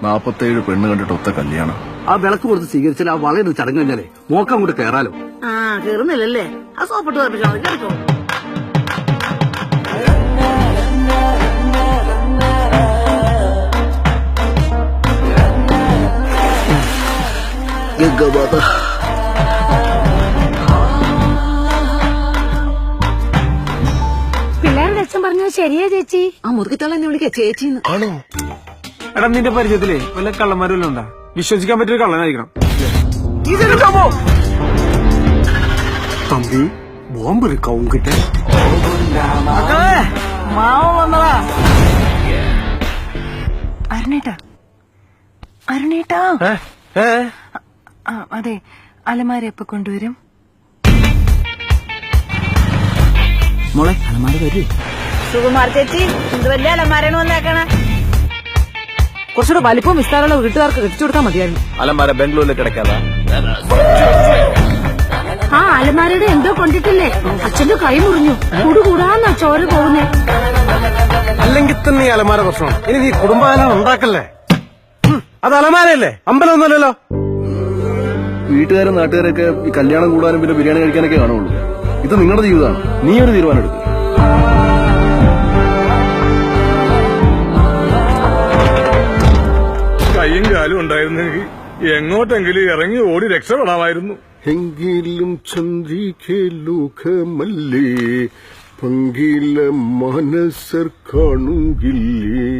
47 പെണ്ണ് കണ്ടിട്ട് ഒത്ത കല്യാണം. ആ വിളക്ക് കൊടുത്ത് സ്വീകരിച്ചാൽ ആ വളരെ ചടങ്ങ് കഴിഞ്ഞാലേ മോക്കം അങ്ങോട്ട് കയറാലോ. ആ കേറുന്നില്ലല്ലേ? ആ സോപ്പിട്ട് കേൾപ്പിച്ചാൽ മതി. കേട്ടോ പിള്ളേരുടെ അച്ഛൻ പറഞ്ഞത് ശരിയാ ചേച്ചി. ആ മുറുകിത്തോളം എന്നെ വിളിക്കാ ചേച്ചിന്ന്. ആണോ? എടാ നിന്റെ പരിചയത്തിലേ വല്ല കള്ളന്മാരും ഉണ്ടാ? വിശ്വസിക്കാൻ പറ്റിയൊരു കള്ളനായിരിക്കണം. തമ്പി ബോംബ് കൗങ്കിട്ടെ മാവ വന്നതാ. അരുണേട്ടാ അരുണേട്ടാ. അതെ, അലമാര എപ്പോ കൊണ്ടുവരും? മോളെ അലമാര വരൂ. സുകുമാർ ചേച്ചി എന്ത് വലിയ അലമാരാണ് വന്നേക്കണ. കുറച്ചുകൂടെ വലിപ്പവും വിസ്താരമുള്ള വീട്ടുകാർക്ക് കെട്ടിച്ചു കൊടുത്താൽ മതിയായിരുന്നു. അലമാര ബാംഗ്ലൂരിൽ കിടക്കാതാ? ആ അലമാരയുടെ എന്തോ കൊണ്ടിട്ടില്ലേ? അച്ഛന്റെ കൈ മുറിഞ്ഞു. കൂടുകൂടാന്നാ ചോര പോകുന്നേ. അല്ലെങ്കിൽ തന്നെ ഈ അലമാര പ്രശ്നം. ഇനി നീ കുടുംബാലം ഉണ്ടാക്കല്ലേ? അത് അലമാരയല്ലേ, അമ്പലമൊന്നുമല്ലല്ലോ. വീട്ടുകാരും നാട്ടുകാരൊക്കെ ഈ കല്യാണം കൂടാനും പിന്നെ ബിരിയാണി കഴിക്കാനൊക്കെ കാണുള്ളൂ. ഇത് നിങ്ങളുടെ ജീവിതമാണ്. നീ ഒരു തീരുമാനം എടുക്കും. കൈയും കാലും ഉണ്ടായിരുന്നെങ്കിൽ എങ്ങോട്ടെങ്കിലും ഇറങ്ങി ഓടി രക്ഷപ്പെടാമായിരുന്നു. എങ്കിലും ചന്ദ്രികെ ലോകമല്ലേ പങ്കില മനസ്സർ കാണുകില്ലേ.